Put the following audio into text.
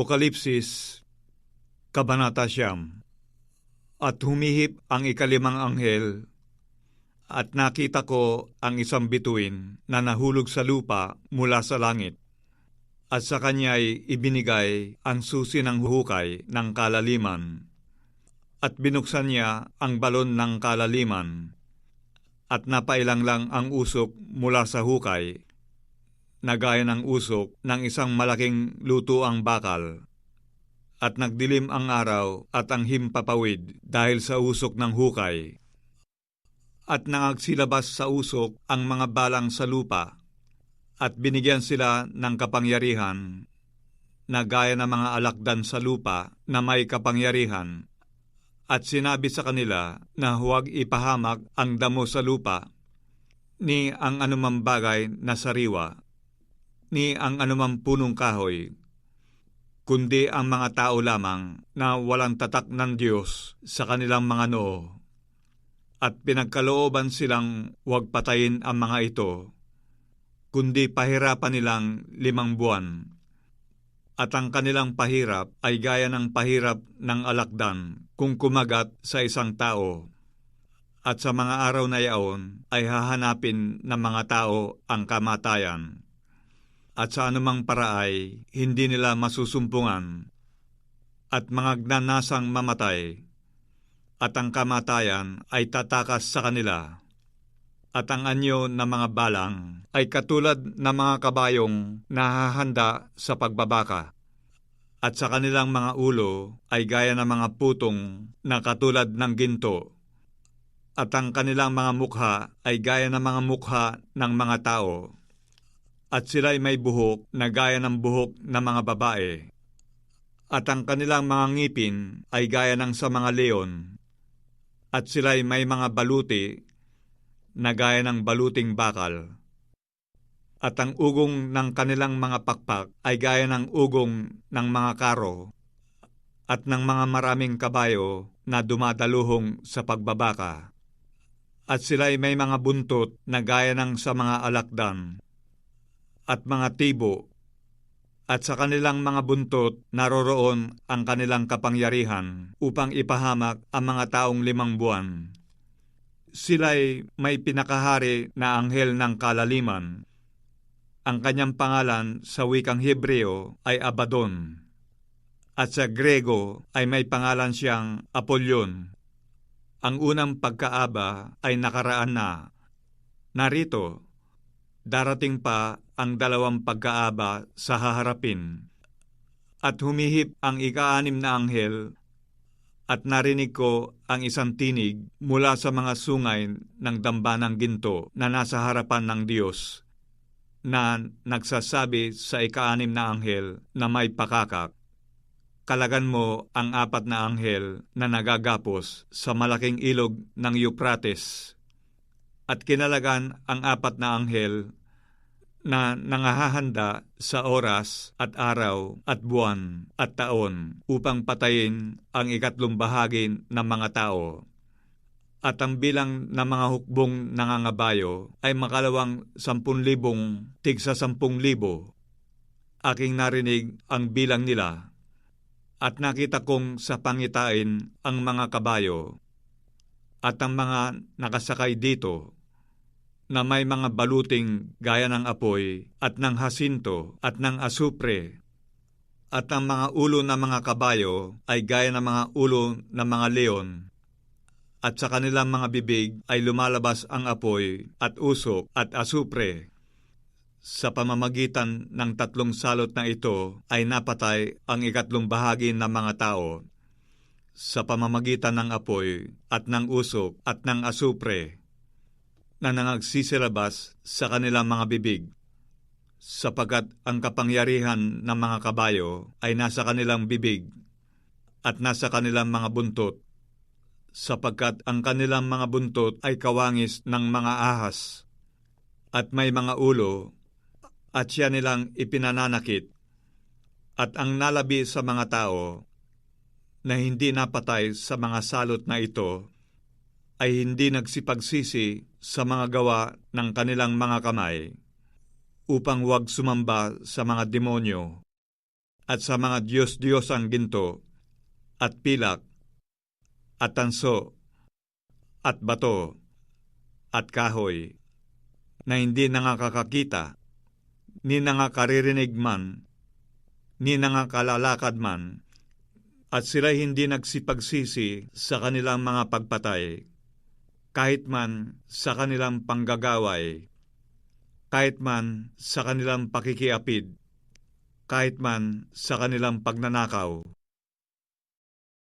Apokalipsis, Kabanata 9. At humihip ang ikalimang anghel, at nakita ko ang isang bituin na nahulog sa lupa mula sa langit. At sa kanya'y ibinigay ang susi ng hukay ng kalaliman. At binuksan niya ang balon ng kalaliman, at napailang lang ang usok mula sa hukay, na gaya ng usok ng isang malaking lutuang bakal. At nagdilim ang araw at ang himpapawid dahil sa usok ng hukay. At nangagsilabas sa usok ang mga balang sa lupa, at binigyan sila ng kapangyarihan, na gaya ng mga alakdan sa lupa na may kapangyarihan. At sinabi sa kanila na huwag ipahamak ang damo sa lupa, ni ang anumang bagay na sariwa, ni ang anumang punong kahoy, kundi ang mga tao lamang na walang tatak ng Diyos sa kanilang mga noo. At pinagkalooban silang huwag patayin ang mga ito, kundi pahirapan nilang 5 buwan. At ang kanilang pahirap ay gaya ng pahirap ng alakdan kung kumagat sa isang tao. At sa mga araw na yaon ay hahanapin ng mga tao ang kamatayan. At sa anumang paraay, hindi nila masusumpungan, at mga gnanasang mamatay, at ang kamatayan ay tatakas sa kanila. At ang anyo ng mga balang ay katulad ng mga kabayong nahahanda sa pagbabaka, at sa kanilang mga ulo ay gaya ng mga putong na katulad ng ginto, at ang kanilang mga mukha ay gaya ng mga mukha ng mga tao. At sila'y may buhok na gaya ng buhok ng mga babae. At ang kanilang mga ngipin ay gaya ng sa mga leon. At sila'y may mga baluti na gaya ng baluting bakal. At ang ugong ng kanilang mga pakpak ay gaya ng ugong ng mga karo, at ng mga maraming kabayo na dumadaluhong sa pagbabaka. At sila'y may mga buntot na gaya ng sa mga alakdan, at mga tibo, at sa kanilang mga buntot naroroon ang kanilang kapangyarihan upang ipahamak ang mga taong 5 buwan. Sila'y may pinakahari na anghel ng kalaliman. Ang kanyang pangalan sa wikang Hebreo ay Abaddon, at sa Grego ay may pangalan siyang Apollyon. Ang unang pagkaaba ay nakaraan na. Narito, darating pa ang 2 pagkaaba sa haharapin. At humihip ang ika-6 na anghel, at narinig ko ang isang tinig mula sa mga sungay ng dambanang ginto na nasa harapan ng Diyos, na nagsasabi sa ika-6 na anghel na may pakakak, "Kalagan mo ang 4 na anghel na nagagapos sa malaking ilog ng Euphrates." At kinalagan ang 4 na anghel na nangahahanda sa oras at araw at buwan at taon upang patayin ang 3 bahagi ng mga tao. At ang bilang ng mga hukbong nangangabayo ay makalawang 10,000 tigsa 10,000. Aking narinig ang bilang nila, at nakita kong sa pangitain ang mga kabayo, at ang mga nakasakay dito, na may mga baluting gaya ng apoy at ng hasinto at ng asupre, at ang mga ulo ng mga kabayo ay gaya ng mga ulo ng mga leon, at sa kanilang mga bibig ay lumalabas ang apoy at usok at asupre. Sa pamamagitan ng 3 salot na ito ay napatay ang 3 bahagi ng mga tao, sa pamamagitan ng apoy at ng usok at ng asupre, na nangagsisilabas sa kanilang mga bibig, sapagkat ang kapangyarihan ng mga kabayo ay nasa kanilang bibig at nasa kanilang mga buntot, sapagkat ang kanilang mga buntot ay kawangis ng mga ahas, at may mga ulo, at siya nilang ipinananakit. At ang nalabi sa mga tao na hindi napatay sa mga salot na ito ay hindi nagsipagsisi sa mga gawa ng kanilang mga kamay, upang huwag sumamba sa mga demonyo, at sa mga Diyos-Diyos ang ginto, at pilak, at tanso, at bato, at kahoy, na hindi nangakakakita, ni nangakaririnig man, ni nangakalalakad man, at sila hindi nagsipagsisi sa kanilang mga pagpatay, kahit man sa kanilang panggagaway, kahit man sa kanilang pakikiapid, kahit man sa kanilang pagnanakaw,